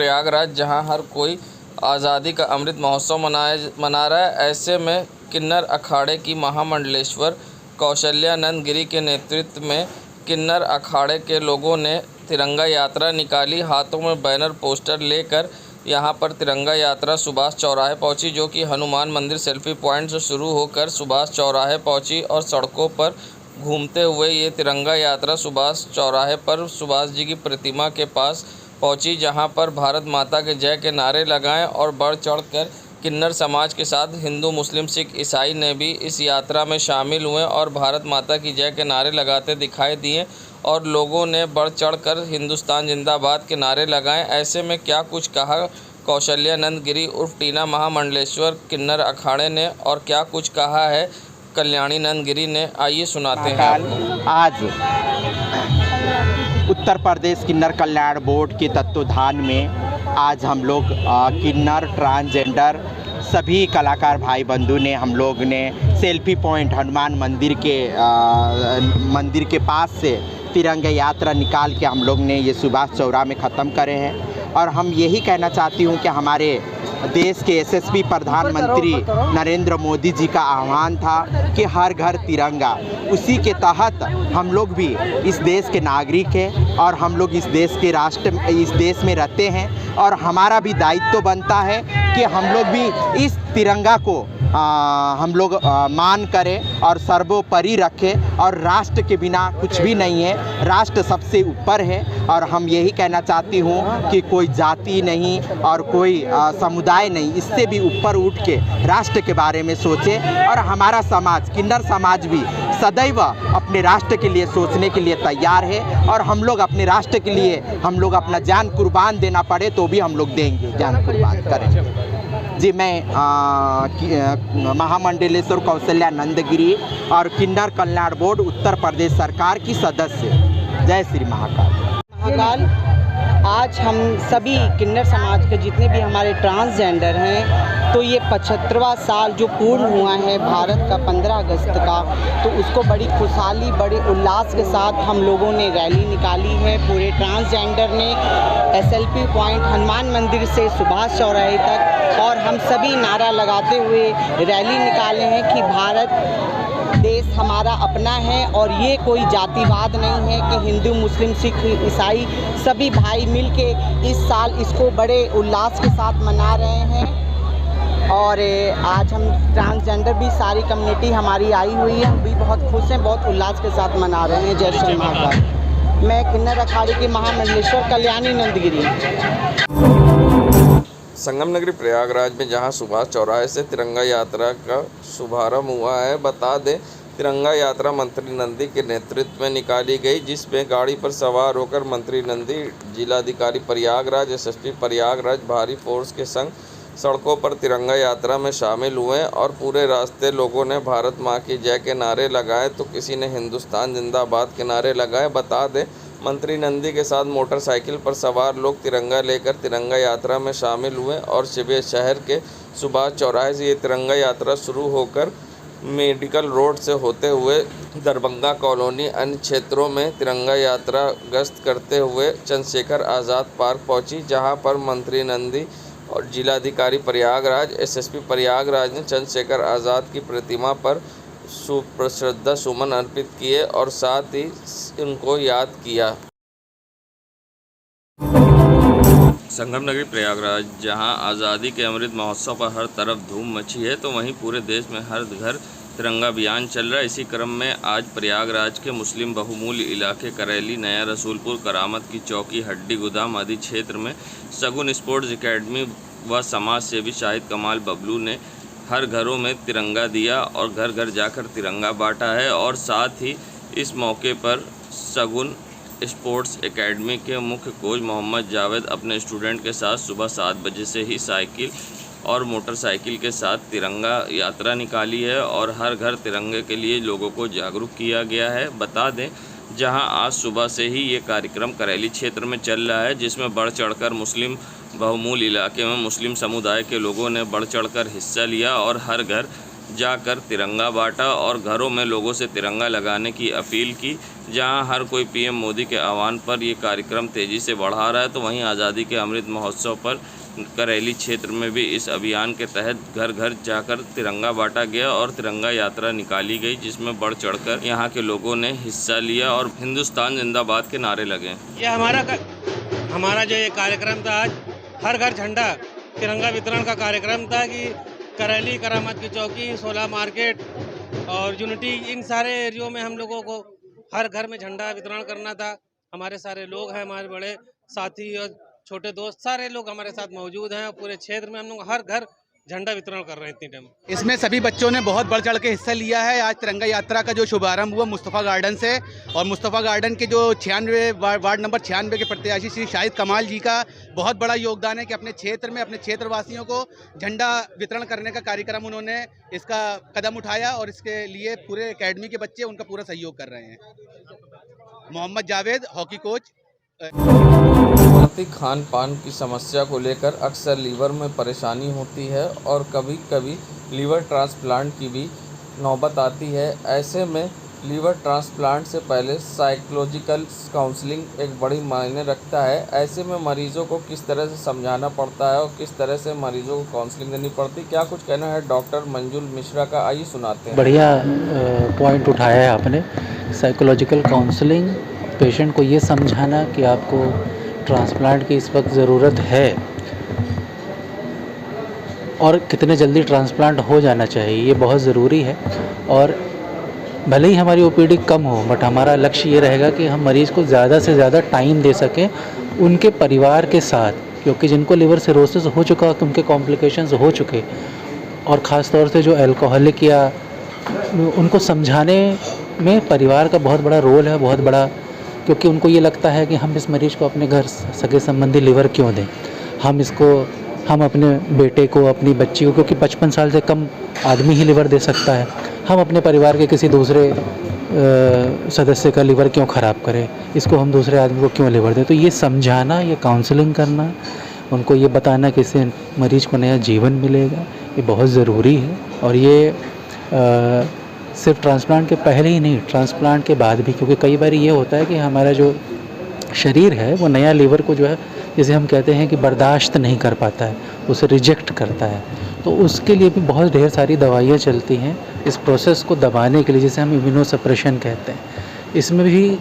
प्रयागराज, जहां हर कोई आज़ादी का अमृत महोत्सव मना रहा है। ऐसे में किन्नर अखाड़े की महामंडलेश्वर कौशल्यानंद गिरी के नेतृत्व में किन्नर अखाड़े के लोगों ने तिरंगा यात्रा निकाली। हाथों में बैनर पोस्टर लेकर यहां पर तिरंगा यात्रा सुभाष चौराहे पहुंची, जो कि हनुमान मंदिर सेल्फी पॉइंट से शुरू होकर सुभाष चौराहे पहुंची और सड़कों पर घूमते हुए ये तिरंगा यात्रा सुभाष चौराहे पर सुभाष जी की प्रतिमा के पास पहुंची, जहां पर भारत माता के जय के नारे लगाए और बढ़ चढ़कर किन्नर समाज के साथ हिंदू, मुस्लिम, सिख, ईसाई ने भी इस यात्रा में शामिल हुए और भारत माता की जय के नारे लगाते दिखाई दिए और लोगों ने बढ़ चढ़कर हिंदुस्तान जिंदाबाद के नारे लगाए। ऐसे में क्या कुछ कहा कौशल्यानंद गिरी उर्फ टीना महामंडलेश्वर किन्नर अखाड़े ने और क्या कुछ कहा है कल्याणी नंद गिरी ने, आइए सुनाते हैं। आज उत्तर प्रदेश किन्नर कल्याण बोर्ड के तत्वाधान में आज हम लोग किन्नर, ट्रांसजेंडर सभी कलाकार भाई बंधु ने हम लोग ने सेल्फी पॉइंट हनुमान मंदिर के पास से तिरंगा यात्रा निकाल के हम लोग ने ये सुभाष चौराहे में ख़त्म करे हैं। और हम यही कहना चाहती हूँ कि हमारे देश के यशस्वी प्रधानमंत्री नरेंद्र मोदी जी का आह्वान था कि हर घर तिरंगा, उसी के तहत हम लोग भी इस देश के नागरिक हैं और हम लोग इस देश में रहते हैं और हमारा भी दायित्व बनता है कि हम लोग भी इस तिरंगा को हम लोग मान करें और सर्वोपरि रखें। और राष्ट्र के बिना कुछ भी नहीं है, राष्ट्र सबसे ऊपर है। और हम यही कहना चाहती हूँ कि कोई जाति नहीं और कोई समुदाय नहीं, इससे भी ऊपर उठ के राष्ट्र के बारे में सोचे। और हमारा समाज, किन्नर समाज भी सदैव अपने राष्ट्र के लिए सोचने के लिए तैयार है और हम लोग अपने राष्ट्र के लिए हम लोग अपना जान कुर्बान देना पड़े तो भी हम लोग देंगे, जान कुर्बान करेंगे। जी, मैं महामंडलेश्वर कौशल्यानंद गिरी और किन्नर कल्याण बोर्ड उत्तर प्रदेश सरकार की सदस्य। जय श्री महाकाल। आज हम सभी किन्नर समाज के जितने भी हमारे ट्रांसजेंडर हैं, तो ये 75वां साल जो पूर्ण हुआ है भारत का 15 अगस्त का, तो उसको बड़ी खुशहाली, बड़े उल्लास के साथ हम लोगों ने रैली निकाली है। पूरे ट्रांसजेंडर ने SLP पॉइंट हनुमान मंदिर से सुभाष चौराहे तक, और हम सभी नारा लगाते हुए रैली निकाले हैं कि भारत देश हमारा अपना है और ये कोई जातिवाद नहीं है कि हिंदू, मुस्लिम, सिख, ईसाई सभी भाई मिलके इस साल इसको बड़े उल्लास के साथ मना रहे हैं। और आज हम ट्रांसजेंडर भी सारी कम्युनिटी हमारी आई हुई है, हम भी बहुत खुश हैं, बहुत उल्लास के साथ मना रहे हैं। जय श्री महाकाल। मैं किन्नर अखाड़े की महामंडलेश्वर कल्याणी नंदगिरी। संगम नगरी प्रयागराज में जहां सुभाष चौराहे से तिरंगा यात्रा का शुभारंभ हुआ है। बता दें, तिरंगा यात्रा मंत्री नंदी के नेतृत्व में निकाली गई, जिसमें गाड़ी पर सवार होकर मंत्री नंदी, जिलाधिकारी प्रयागराज, SSP प्रयागराज भारी फोर्स के संग सड़कों पर तिरंगा यात्रा में शामिल हुए और पूरे रास्ते लोगों ने भारत माँ की जय के नारे लगाए तो किसी ने हिंदुस्तान जिंदाबाद के नारे लगाए। बता दें, मंत्री नंदी के साथ मोटरसाइकिल पर सवार लोग तिरंगा लेकर तिरंगा यात्रा में शामिल हुए और शहर के सुभाष चौराहे से ये तिरंगा यात्रा शुरू होकर मेडिकल रोड से होते हुए दरभंगा कॉलोनी, अन्य क्षेत्रों में तिरंगा यात्रा गश्त करते हुए चंद्रशेखर आज़ाद पार्क पहुंची, जहां पर मंत्री नंदी और जिलाधिकारी प्रयागराज, SSP प्रयागराज ने चंद्रशेखर आज़ाद की प्रतिमा पर श्रद्धा सुमन अर्पित किए और साथ ही उनको याद किया। संगम नगरी प्रयागराज जहां आज़ादी के अमृत महोत्सव पर हर तरफ धूम मची है, तो वहीं पूरे देश में हर घर तिरंगा अभियान चल रहा है। इसी क्रम में आज प्रयागराज के मुस्लिम बहुमूल्य इलाके करेली, नया रसूलपुर, करामत की चौकी, हड्डी गोदाम आदि क्षेत्र में शगुन स्पोर्ट्स एकेडमी व समाज सेवी शाहिद कमाल बबलू ने हर घरों में तिरंगा दिया और घर घर जाकर तिरंगा बांटा है। और साथ ही इस मौके पर शगुन स्पोर्ट्स एकेडमी के मुख्य कोच मोहम्मद जावेद अपने स्टूडेंट के साथ सुबह 7 बजे से ही साइकिल और मोटरसाइकिल के साथ तिरंगा यात्रा निकाली है और हर घर तिरंगे के लिए लोगों को जागरूक किया गया है। बता दें, जहां आज सुबह से ही ये कार्यक्रम करेली क्षेत्र में चल रहा है, जिसमें बढ़ चढ़कर मुस्लिम बहुमूल्य इलाके में मुस्लिम समुदाय के लोगों ने बढ़ चढ़कर हिस्सा लिया और हर घर जाकर तिरंगा बांटा और घरों में लोगों से तिरंगा लगाने की अपील की। जहां हर कोई पीएम मोदी के आह्वान पर ये कार्यक्रम तेज़ी से बढ़ा रहा है, तो वहीं आज़ादी के अमृत महोत्सव पर करेली क्षेत्र में भी इस अभियान के तहत घर घर जाकर तिरंगा बांटा गया और तिरंगा यात्रा निकाली गई, जिसमें बढ़ चढ़कर यहाँ के लोगों ने हिस्सा लिया और हिंदुस्तान जिंदाबाद के नारे लगे। ये हमारा जो ये कार्यक्रम था, आज हर घर झंडा तिरंगा वितरण का कार्यक्रम था कि करेली, करामत की चौकी, 16 मार्केट और यूनिटी, इन सारे एरियो में हम लोगों को हर घर में झंडा वितरण करना था। हमारे सारे लोग हैं, हमारे बड़े साथी और छोटे दोस्त, सारे लोग हमारे साथ मौजूद हैं और पूरे क्षेत्र में हम लोग हर घर झंडा वितरण कर रहे हैं इतनी टाइम। इसमें सभी बच्चों ने बहुत बढ़ चढ़ के हिस्सा लिया है। आज तिरंगा यात्रा का जो शुभारंभ हुआ मुस्तफ़ा गार्डन से, और मुस्तफ़ा गार्डन के जो 96 वार्ड नंबर 96 के प्रत्याशी श्री शाहिद कमाल जी का बहुत बड़ा योगदान है कि अपने क्षेत्र में अपने क्षेत्रवासियों को झंडा वितरण करने का कार्यक्रम उन्होंने इसका कदम उठाया और इसके लिए पूरे एकेडमी के बच्चे उनका पूरा सहयोग कर रहे हैं। Mohammed Javed, hockey coach. खान पान की समस्या को लेकर अक्सर लीवर में परेशानी होती है और कभी कभी लीवर ट्रांसप्लांट की भी नौबत आती है। ऐसे में लीवर ट्रांसप्लांट से पहले साइकोलॉजिकल काउंसलिंग एक बड़ी मायने रखता है। ऐसे में मरीजों को किस तरह से समझाना पड़ता है और किस तरह से मरीजों को काउंसलिंग देनी पड़ती है, क्या कुछ कहना है डॉक्टर मंजुल मिश्रा का, आइए सुनाते हैं। बढ़िया पॉइंट उठाया है आपने। साइकोलॉजिकल काउंसलिंग, पेशेंट को ये समझाना कि आपको ट्रांसप्लांट की इस वक्त ज़रूरत है और कितने जल्दी ट्रांसप्लांट हो जाना चाहिए, ये बहुत ज़रूरी है। और भले ही हमारी ओपीडी कम हो, बट हमारा लक्ष्य ये रहेगा कि हम मरीज़ को ज़्यादा से ज़्यादा टाइम दे सकें उनके परिवार के साथ, क्योंकि जिनको लिवर सिरोसिस हो चुका, उनके कॉम्प्लिकेशंस हो चुके, और ख़ास तौर से जो अल्कोहलिक या उनको समझाने में परिवार का बहुत बड़ा रोल है, बहुत बड़ा, क्योंकि उनको ये लगता है कि हम इस मरीज़ को अपने घर सगे संबंधी लिवर क्यों दें, हम अपने बेटे को, अपनी बच्ची को, क्योंकि 55 साल से कम आदमी ही लिवर दे सकता है, हम अपने परिवार के किसी दूसरे सदस्य का लिवर क्यों ख़राब करें, इसको हम दूसरे आदमी को क्यों लिवर दें। तो ये समझाना, ये काउंसलिंग करना, उनको ये बताना कि इससे मरीज़ को नया जीवन मिलेगा, ये बहुत ज़रूरी है। और ये सिर्फ ट्रांसप्लांट के पहले ही नहीं, ट्रांसप्लांट के बाद भी, क्योंकि कई बार ये होता है कि हमारा जो शरीर है वो नया लीवर को जो है, जैसे हम कहते हैं कि बर्दाश्त नहीं कर पाता है, उसे रिजेक्ट करता है। तो उसके लिए भी बहुत ढेर सारी दवाइयाँ चलती हैं इस प्रोसेस को दबाने के लिए, जिसे हम इम्यूनोसप्रेशन कहते हैं। इसमें भी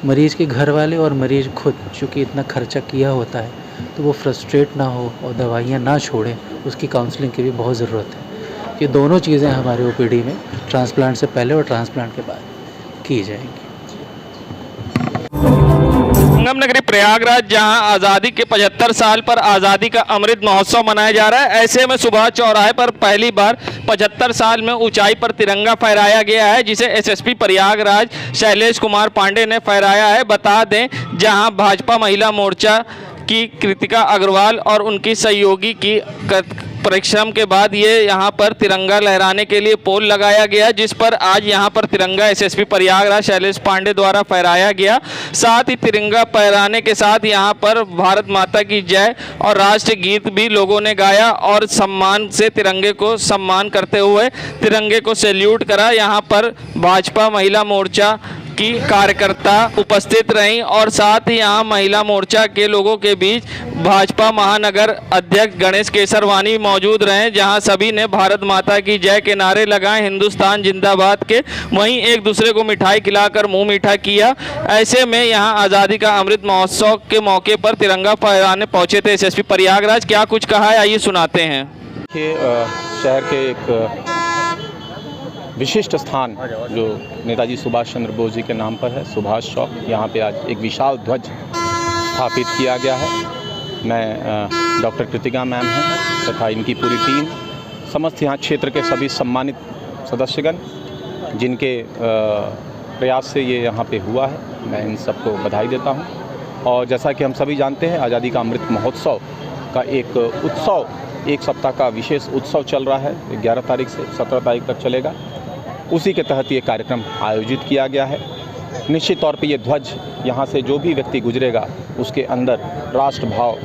मरीज़ के घर वाले और मरीज़ खुद, चूँकि इतना खर्चा किया होता है, तो वो फ्रस्ट्रेट ना हो और दवाइयाँ ना छोड़ें, उसकी काउंसलिंग की भी बहुत ज़रूरत है। ये दोनों चीज़ें हमारे ओपीडी में ट्रांसप्लांट से पहले और ट्रांसप्लांट के बाद की जाएंगी। संगम नगरी प्रयागराज, जहां आज़ादी के 75 साल पर आज़ादी का अमृत महोत्सव मनाया जा रहा है, ऐसे में सुभाष चौराहे पर पहली बार 75 साल में ऊंचाई पर तिरंगा फहराया गया है, जिसे एसएसपी प्रयागराज शैलेश कुमार पांडे ने फहराया है। बता दें, जहां भाजपा महिला मोर्चा की कृतिका अग्रवाल और उनकी सहयोगी की परिश्रम के बाद ये यहाँ पर तिरंगा लहराने के लिए पोल लगाया गया, जिस पर आज यहाँ पर तिरंगा एसएसपी प्रयागराज शैलेश पांडे द्वारा फहराया गया। साथ ही तिरंगा फहराने के साथ यहाँ पर भारत माता की जय और राष्ट्र गीत भी लोगों ने गाया और सम्मान से तिरंगे को सम्मान करते हुए तिरंगे को सैल्यूट करा। यहाँ पर भाजपा महिला मोर्चा की कार्यकर्ता उपस्थित रहीं और साथ ही यहाँ महिला मोर्चा के लोगों के बीच भाजपा महानगर अध्यक्ष गणेश केसरवानी मौजूद रहे, जहाँ सभी ने भारत माता की जय के नारे लगाए, हिंदुस्तान जिंदाबाद के। वहीं एक दूसरे को मिठाई खिलाकर मुंह मीठा किया। ऐसे में यहाँ आज़ादी का अमृत महोत्सव के मौके पर तिरंगा फहराने पहुंचे थे एसएसपी प्रयागराज। क्या कुछ कहा है, आइए सुनाते हैं। शहर के एक विशिष्ट स्थान जो नेताजी सुभाष चंद्र बोस जी के नाम पर है, सुभाष चौक, यहाँ पे आज एक विशाल ध्वज स्थापित किया गया है। मैं डॉक्टर कृतिका मैम हैं तथा इनकी पूरी टीम, समस्त यहाँ क्षेत्र के सभी सम्मानित सदस्यगण, जिनके प्रयास से ये यहाँ पे हुआ है, मैं इन सबको बधाई देता हूँ। और जैसा कि हम सभी जानते हैं, आज़ादी का अमृत महोत्सव का एक उत्सव, एक सप्ताह का विशेष उत्सव चल रहा है, 11 तारीख से 17 तारीख तक चलेगा। उसी के तहत ये कार्यक्रम आयोजित किया गया है। निश्चित तौर पे ये ध्वज यहाँ से जो भी व्यक्ति गुजरेगा उसके अंदर राष्ट्र भाव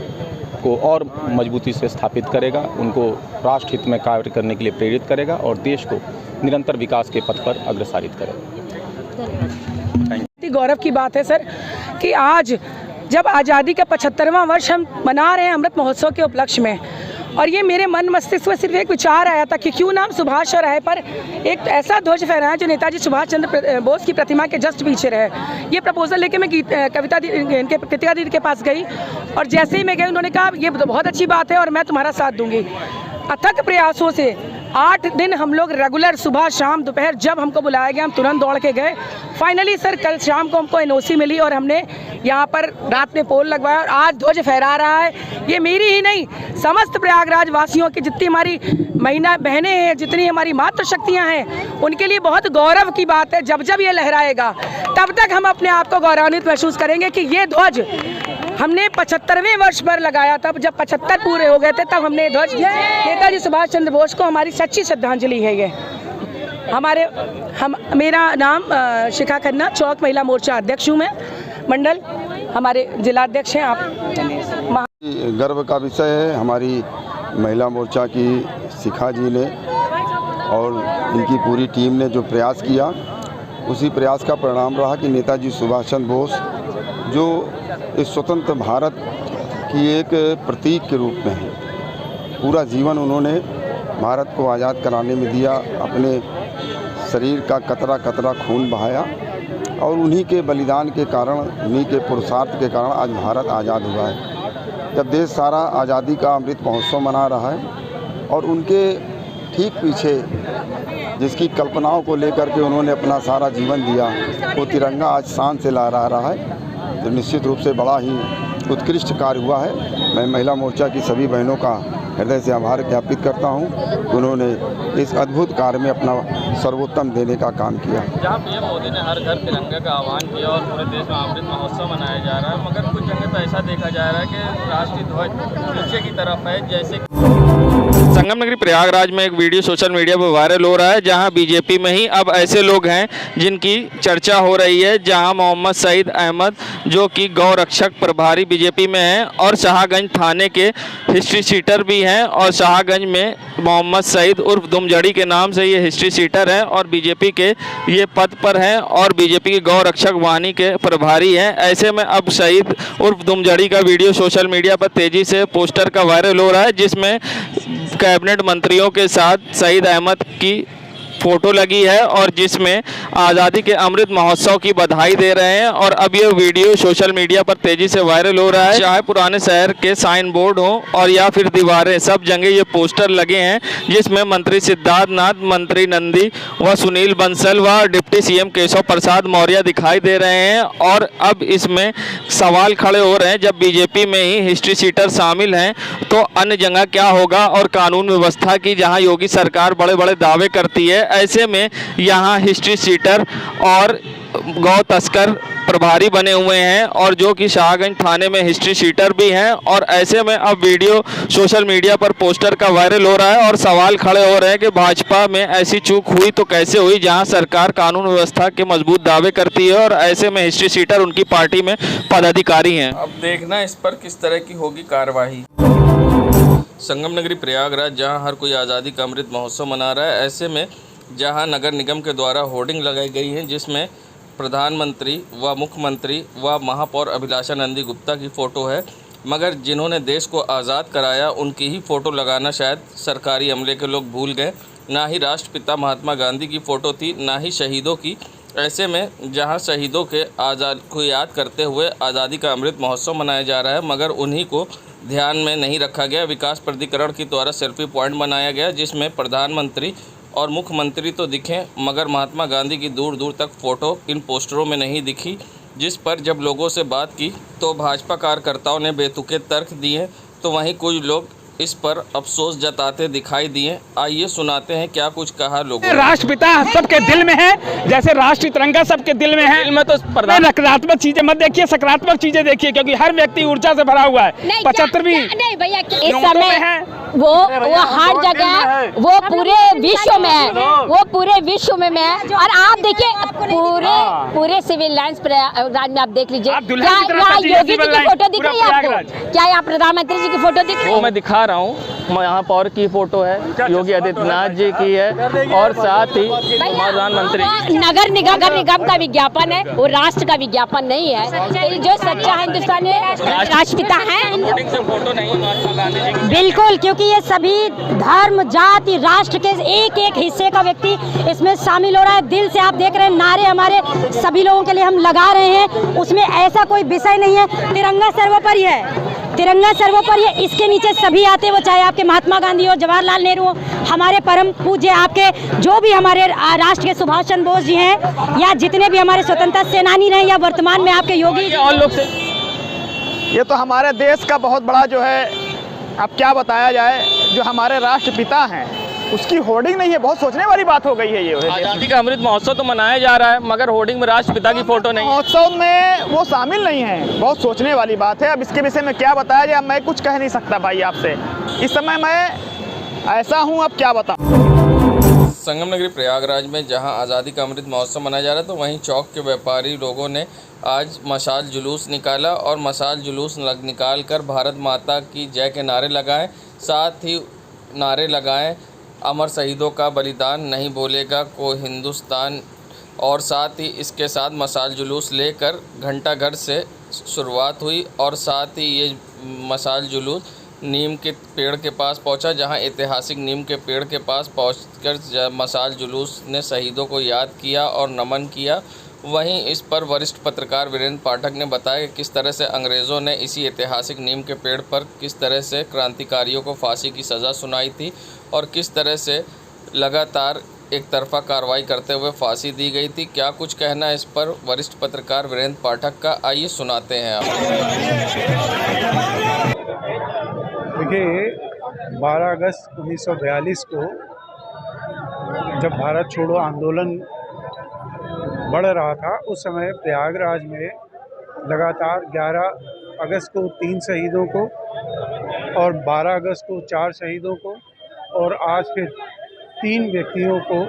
को और मजबूती से स्थापित करेगा, उनको राष्ट्र हित में कार्य करने के लिए प्रेरित करेगा और देश को निरंतर विकास के पथ पर अग्रसारित करेगा। गौरव की बात है सर कि आज जब आज़ादी का 75वां वर्ष हम मना रहे हैं अमृत महोत्सव के उपलक्ष्य में, और ये मेरे मन मस्तिष्क में सिर्फ एक विचार आया था कि क्यों ना हम सुभाष चौराहे पर एक ऐसा ध्वज फहराएं जो नेताजी सुभाष चंद्र बोस की प्रतिमा के जस्ट पीछे रहे। ये प्रपोजल लेके मैं कृतिका दीदी के पास गई और जैसे ही मैं गई उन्होंने कहा ये बहुत अच्छी बात है और मैं तुम्हारा साथ दूंगी। अथक प्रयासों से 8 दिन हम लोग रेगुलर सुबह शाम दोपहर जब हमको बुलाया गया हम तुरंत दौड़ के गए। फाइनली सर कल शाम को हमको एनओसी मिली और हमने यहाँ पर रात में पोल लगवाया और आज ध्वज फहरा रहा है। ये मेरी ही नहीं समस्त प्रयागराज वासियों की जितनी हमारी महिला बहनें हैं, जितनी हमारी मातृशक्तियाँ हैं, उनके लिए बहुत गौरव की बात है। जब जब ये लहराएगा तब तक हम अपने आप को गौरवान्वित महसूस करेंगे कि ये ध्वज हमने 75वें वर्ष पर लगाया था। जब 75 पूरे हो गए थे तब हमने ध्वज नेताजी सुभाष चंद्र बोस को हमारी सच्ची श्रद्धांजलि है ये। मेरा नाम शिखा खन्ना, चौक महिला मोर्चा अध्यक्ष हूँ मैं, मंडल हमारे जिलाध्यक्ष हैं आप। गर्व का विषय है हमारी महिला मोर्चा की शिखा जी ने और इनकी पूरी टीम ने जो प्रयास किया, उसी प्रयास का परिणाम रहा कि नेताजी सुभाष चंद्र बोस जो इस स्वतंत्र भारत की एक प्रतीक के रूप में है, पूरा जीवन उन्होंने भारत को आज़ाद कराने में दिया, अपने शरीर का कतरा कतरा खून बहाया और उन्हीं के बलिदान के कारण, उन्हीं के पुरुषार्थ के कारण आज भारत आज़ाद हुआ है। जब देश सारा आज़ादी का अमृत महोत्सव मना रहा है और उनके ठीक पीछे जिसकी कल्पनाओं को लेकर के उन्होंने अपना सारा जीवन दिया, वो तिरंगा आज शान से लहरा रहा है, तो निश्चित रूप से बड़ा ही उत्कृष्ट कार्य हुआ है। मैं महिला मोर्चा की सभी बहनों का हृदय से आभार ज्ञापित करता हूं, उन्होंने इस अद्भुत कार्य में अपना सर्वोत्तम देने का काम किया। जहाँ पीएम मोदी ने हर घर तिरंगा का आह्वान किया और पूरे देश में अमृत महोत्सव मनाया जा रहा है, मगर कुछ जगह तो ऐसा देखा जा रहा है कि राष्ट्रीय ध्वज नीचे की तरफ है। जैसे संगम नगरी प्रयागराज में एक वीडियो सोशल मीडिया पर वायरल हो रहा है, जहां बीजेपी में ही अब ऐसे लोग हैं जिनकी चर्चा हो रही है, जहां मोहम्मद सईद अहमद जो कि गौ रक्षक प्रभारी बीजेपी में हैं और शाहगंज थाने के हिस्ट्री शीटर भी हैं, और शाहगंज में मोहम्मद सईद उर्फ दुमजड़ी के नाम से ये हिस्ट्री शीटर हैं और बीजेपी के ये पद पर हैं और बीजेपी की गौ रक्षक वाहिनी के प्रभारी हैं। ऐसे में अब सईद उर्फ दुमजड़ी का वीडियो सोशल मीडिया पर तेज़ी से पोस्टर का वायरल हो रहा है, जिसमें कैबिनेट मंत्रियों के साथ सईद अहमद की फोटो लगी है और जिसमें आज़ादी के अमृत महोत्सव की बधाई दे रहे हैं। और अब ये वीडियो सोशल मीडिया पर तेज़ी से वायरल हो रहा है, चाहे पुराने शहर के साइन बोर्ड हो और या फिर दीवारें, सब जगह ये पोस्टर लगे हैं, जिसमें मंत्री सिद्धार्थ नाथ, मंत्री नंदी व सुनील बंसल व डिप्टी सीएम केशव प्रसाद मौर्य दिखाई दे रहे हैं। और अब इसमें सवाल खड़े हो रहे हैं, जब बीजेपी में ही हिस्ट्री शीटर शामिल हैं तो अन्य जगह क्या होगा, और कानून व्यवस्था की जहाँ योगी सरकार बड़े बड़े दावे करती है, ऐसे में यहाँ हिस्ट्री शीटर और गौ तस्कर प्रभारी बने हुए हैं और जो कि शाहगंज थाने में हिस्ट्री शीटर भी हैं। और ऐसे में अब वीडियो सोशल मीडिया पर पोस्टर का वायरल हो रहा है और सवाल खड़े हो रहे हैं कि भाजपा में ऐसी चूक हुई तो कैसे हुई, जहां सरकार कानून व्यवस्था के मजबूत दावे करती है और ऐसे में हिस्ट्री शीटर उनकी पार्टी में पदाधिकारी हैं। अब देखना इस पर किस तरह की होगी कार्रवाई। संगम नगरी प्रयागराज जहाँ हर कोई आज़ादी का अमृत महोत्सव मना रहा है, ऐसे में जहां नगर निगम के द्वारा होर्डिंग लगाई गई हैं, जिसमें प्रधानमंत्री व मुख्यमंत्री व महापौर अभिलाषा नंदी गुप्ता की फ़ोटो है, मगर जिन्होंने देश को आज़ाद कराया उनकी ही फ़ोटो लगाना शायद सरकारी अमले के लोग भूल गए। ना ही राष्ट्रपिता महात्मा गांधी की फ़ोटो थी, ना ही शहीदों की। ऐसे में जहां शहीदों के आज़ाद को याद करते हुए आज़ादी का अमृत महोत्सव मनाया जा रहा है, मगर उन्हीं को ध्यान में नहीं रखा गया। विकास प्राधिकरण के द्वारा सेल्फी पॉइंट बनाया गया, जिसमें प्रधानमंत्री और मुख्यमंत्री तो दिखे, मगर महात्मा गांधी की दूर दूर तक फ़ोटो इन पोस्टरों में नहीं दिखी। जिस पर जब लोगों से बात की तो भाजपा कार्यकर्ताओं ने बेतुके तर्क दिए, तो वहीं कुछ लोग इस पर अफसोस जताते दिखाई दिए। आइए सुनाते हैं क्या कुछ कहा लोगों ने। राष्ट्रपिता सबके दिल में है, जैसे राष्ट्रीय तिरंगा सबके दिल में है। तो नकारात्मक चीजें मत देखिए, सकारात्मक चीजें देखिए, क्योंकि हर व्यक्ति ऊर्जा से भरा हुआ है। 75वीं नहीं भैया, इस समय है वो हर जगह, वो पूरे विश्व में है, वो पूरे विश्व में है। और आप देखिए पूरे सिविल लाइन्स प्रयागराज में आप देख लीजिए, क्या यहाँ योगी जी की फोटो दिख रही है आपको? क्या यहाँ प्रधानमंत्री जी की फोटो दिख रही है? वो मैं दिखा रहा हूँ, यहाँ पौर की फोटो है, योगी आदित्यनाथ जी की है, और साथ ही प्रधानमंत्री। नगर निगम का विज्ञापन है, वो राष्ट्र का विज्ञापन नहीं है। तो जो सच्चा हिंदुस्तानी राष्ट्रपिता है, बिल्कुल, क्योंकि ये सभी धर्म, जाति, राष्ट्र के एक एक हिस्से का व्यक्ति इसमें शामिल हो रहा है। दिल से आप देख रहे हैं, नारे हमारे सभी लोगों के लिए हम लगा रहे हैं, उसमें ऐसा कोई विषय नहीं है। तिरंगा सर्वोपरि है, तिरंगा सर्वोपरि है, इसके नीचे सभी आते, वो चाहे आपके महात्मा गांधी हो, जवाहरलाल नेहरू हो, हमारे परम पूज्य आपके जो भी हमारे राष्ट्र के सुभाष चंद्र बोस जी हैं, या जितने भी हमारे स्वतंत्रता सेनानी रहे, या वर्तमान में आपके योगी और लोग से। ये तो हमारे देश का बहुत बड़ा जो है, अब क्या बताया जाए, जो हमारे राष्ट्रपिता हैं उसकी होर्डिंग नहीं है। बहुत सोचने वाली बात हो गई है। ये आज़ादी का अमृत महोत्सव तो मनाया जा रहा है, मगर होर्डिंग में राष्ट्रपिता की फोटो नहीं, महोत्सव में वो शामिल नहीं है। बहुत सोचने वाली बात है। अब इसके विषय में क्या बताया जाए, मैं कुछ कह नहीं सकता भाई आपसे। इस समय मैं ऐसा हूँ, अब क्या बताऊँ। संगम नगरी प्रयागराज में जहां आज़ादी का अमृत महोत्सव मनाया जा रहा है, तो वहीं चौक के व्यापारी लोगों ने आज मशाल जुलूस निकाला और मशाल जुलूस निकाल कर भारत माता की जय के नारे लगाए। साथ ही नारे लगाए, अमर शहीदों का बलिदान नहीं भूलेगा कोई हिंदुस्तान। और साथ ही इसके साथ मशाल जुलूस लेकर घंटाघर से शुरुआत हुई और साथ ही ये मशाल जुलूस नीम के पेड़ के पास पहुंचा, जहां ऐतिहासिक नीम के पेड़ के पास पहुंचकर मशाल जुलूस ने शहीदों को याद किया और नमन किया। वहीं इस पर वरिष्ठ पत्रकार वीरेंद्र पाठक ने बताया कि किस तरह से अंग्रेज़ों ने इसी ऐतिहासिक नीम के पेड़ पर किस तरह से क्रांतिकारियों को फांसी की सज़ा सुनाई थी और किस तरह से लगातार एक तरफा कार्रवाई करते हुए फांसी दी गई थी। क्या कुछ कहना है इस पर वरिष्ठ पत्रकार वीरेंद्र पाठक का, आइए सुनाते हैं आप। देखिए, 12 अगस्त 1942 को जब भारत छोड़ो आंदोलन बढ़ रहा था, उस समय प्रयागराज में लगातार 11 अगस्त को 3 शहीदों को और 12 अगस्त को 4 शहीदों को और आज फिर 3 व्यक्तियों को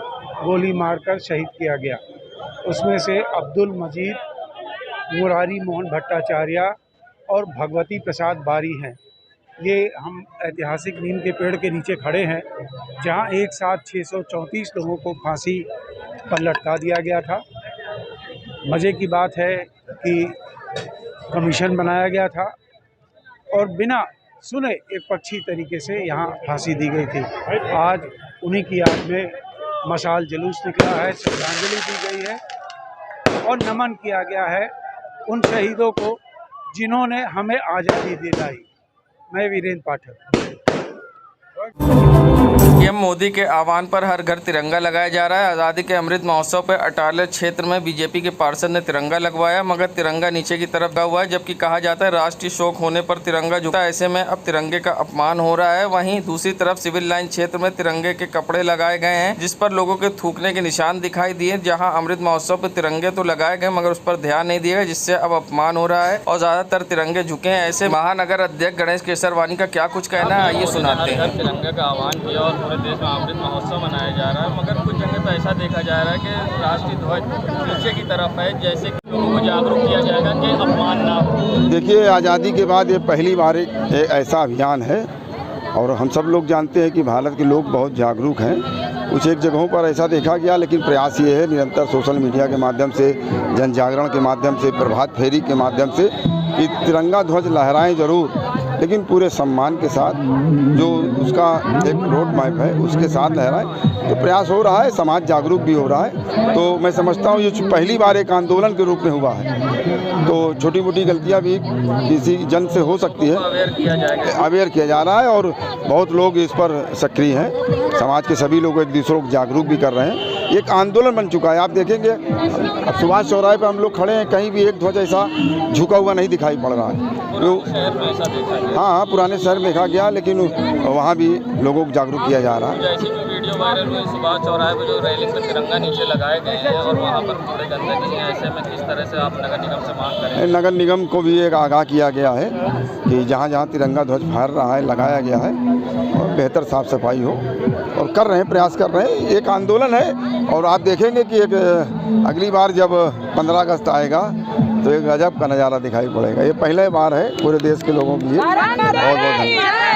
गोली मारकर शहीद किया गया। उसमें से अब्दुल मजीद, मुरारी मोहन भट्टाचार्य और भगवती प्रसाद बारी हैं। ये हम ऐतिहासिक नीम के पेड़ के नीचे खड़े हैं, जहां एक साथ 634 लोगों को फांसी पर लटका दिया गया था। मज़े की बात है कि कमीशन बनाया गया था और बिना सुने एक पक्षी तरीके से यहाँ फांसी दी गई थी। आज उन्हीं की याद में मशाल जुलूस निकला है, श्रद्धांजलि दी गई है और नमन किया गया है उन शहीदों को जिन्होंने हमें आज़ादी दिलाई। मैं वीरेंद्र पाठक। पीएम मोदी के आह्वान पर हर घर तिरंगा लगाया जा रहा है। आज़ादी के अमृत महोत्सव पर अटाला क्षेत्र में बीजेपी के पार्षद ने तिरंगा लगवाया, मगर तिरंगा नीचे की तरफ लगा हुआ है, जबकि कहा जाता है राष्ट्रीय शोक होने पर तिरंगा झुकता है। ऐसे में अब तिरंगे का अपमान हो रहा है। वहीं दूसरी तरफ सिविल लाइन क्षेत्र में तिरंगे के कपड़े लगाए गए हैं, जिस पर लोगों के थूकने के निशान दिखाई दिए। जहाँ अमृत महोत्सव पर तिरंगे तो लगाए गए, मगर उस पर ध्यान नहीं दिया गया, जिससे अब अपमान हो रहा है और ज़्यादातर तिरंगे झुके हैं। ऐसे महानगर अध्यक्ष गणेश केसरवानी का क्या कुछ कहना है, आइए सुनाते हैं। तिरंगे का आह्वान किया और पूरे देश में अमृत महोत्सव मनाया जा रहा है, मगर कुछ जगह तो ऐसा देखा जा रहा है कि राष्ट्रीय ध्वज नीचे की तरफ है, जैसे कि लोगों को जागरूक किया जाएगा कि अपमान ना हो। देखिए, आज़ादी के बाद ये पहली बार एक ऐसा अभियान है और हम सब लोग जानते हैं कि भारत के लोग बहुत जागरूक हैं। कुछ एक जगहों पर ऐसा देखा गया, लेकिन प्रयास ये है निरंतर सोशल मीडिया के माध्यम से, जन जागरण के माध्यम से, प्रभात फेरी के माध्यम से कि तिरंगा ध्वज लहराएं ज़रूर, लेकिन पूरे सम्मान के साथ, जो उसका एक रोड मैप है उसके साथ लहराएं। तो प्रयास हो रहा है, समाज जागरूक भी हो रहा है। तो मैं समझता हूँ ये पहली बार एक आंदोलन के रूप में हुआ है, तो छोटी मोटी गलतियाँ भी किसी जन से हो सकती है, अवेयर किया जा रहा है और बहुत लोग इस पर सक्रिय हैं। समाज के सभी लोग एक दूसरों को जागरूक भी कर रहे हैं। एक आंदोलन बन चुका है। आप देखेंगे अब सुभाष चौराहे पर हम लोग खड़े हैं, कहीं भी एक ध्वज ऐसा झुका हुआ नहीं दिखाई पड़ रहा है। तो हाँ, पुराने शहर में देखा गया, लेकिन वहाँ भी लोगों को जागरूक किया जा रहा है। जैसे जो वीडियो वायरल हुई सुभाष चौराहे पर जो रेलिंग पर तिरंगा नीचे लगाए गए हैं और वहाँ पर कूड़े गंदगी है, ऐसे में किस तरह से आप नगर निगम से मांग करें? नगर निगम को भी एक आगाह किया गया है कि जहाँ जहाँ तिरंगा ध्वज फहर रहा है, लगाया गया है और बेहतर साफ़ सफाई हो, और कर रहे हैं, प्रयास कर रहे हैं। एक आंदोलन है और आप देखेंगे कि एक अगली बार जब 15 अगस्त आएगा तो एक गजब का नज़ारा दिखाई पड़ेगा। ये पहले बार है पूरे देश के लोगों के लिए। बहुत बहुत धन्यवाद।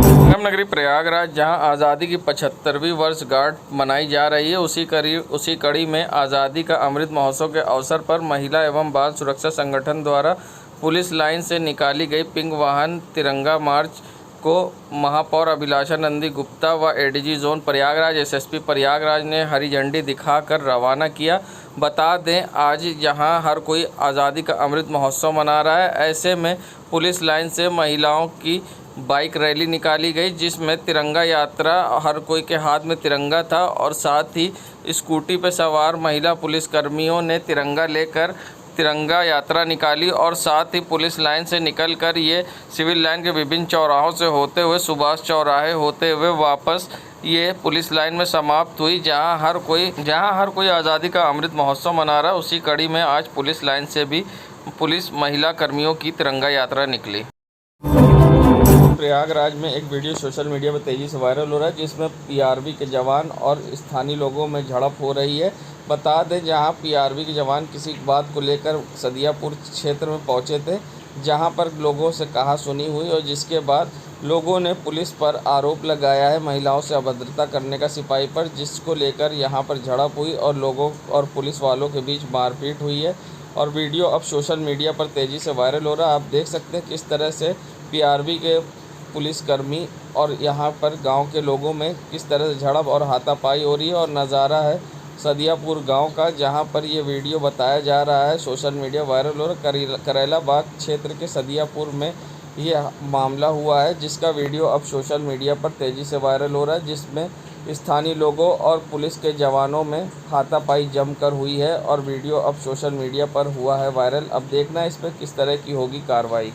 संगम नगरी प्रयागराज, जहां आज़ादी की 75वीं वर्षगांठ मनाई जा रही है, उसी कड़ी में आज़ादी का अमृत महोत्सव के अवसर पर महिला एवं बाल सुरक्षा संगठन द्वारा पुलिस लाइन से निकाली गई पिंक वाहन तिरंगा मार्च को महापौर अभिलाषा नंदी गुप्ता व ADG zone Prayagraj SSP Prayagraj ने हरी झंडी दिखाकर रवाना किया। बता दें, आज यहाँ हर कोई आज़ादी का अमृत महोत्सव मना रहा है। ऐसे में पुलिस लाइन से महिलाओं की बाइक रैली निकाली गई, जिसमें तिरंगा यात्रा, हर कोई के हाथ में तिरंगा था और साथ ही स्कूटी पर सवार महिला पुलिसकर्मियों ने तिरंगा लेकर तिरंगा यात्रा निकाली और साथ ही पुलिस लाइन से निकलकर ये सिविल लाइन के विभिन्न चौराहों से होते हुए सुभाष चौराहे होते हुए वापस ये पुलिस लाइन में समाप्त हुई, जहां हर कोई आज़ादी का अमृत महोत्सव मना रहा है। उसी कड़ी में आज पुलिस लाइन से भी पुलिस महिला कर्मियों की तिरंगा यात्रा निकली। प्रयागराज में एक वीडियो सोशल मीडिया पर तेज़ी से वायरल हो रहा है, जिसमें पीआरबी के जवान और स्थानीय लोगों में झड़प हो रही है। बता दें, जहां पीआरबी के जवान किसी बात को लेकर सदियापुर क्षेत्र में पहुंचे थे, जहां पर लोगों से कहा सुनी हुई और जिसके बाद लोगों ने पुलिस पर आरोप लगाया है महिलाओं से अभद्रता करने का सिपाही पर, जिसको लेकर यहां पर झड़प हुई और लोगों और पुलिस वालों के बीच मारपीट हुई है। और वीडियो अब सोशल मीडिया पर तेज़ी से वायरल हो रहा है। आप देख सकते हैं किस तरह से पीआरबी के पुलिसकर्मी और यहाँ पर गांव के लोगों में किस तरह से झड़प और हाथापाई हो रही है। और नज़ारा है सदियापुर गांव का, जहां पर ये वीडियो बताया जा रहा है, सोशल मीडिया वायरल हो रहा है। करेला बाग क्षेत्र के सदियापुर में ये मामला हुआ है, जिसका वीडियो अब सोशल मीडिया पर तेज़ी से वायरल हो रहा है, जिसमें स्थानीय लोगों और पुलिस के जवानों में हाथापाई जमकर हुई है और वीडियो अब सोशल मीडिया पर हुआ है वायरल। अब देखना है इस पर किस तरह की होगी कार्रवाई।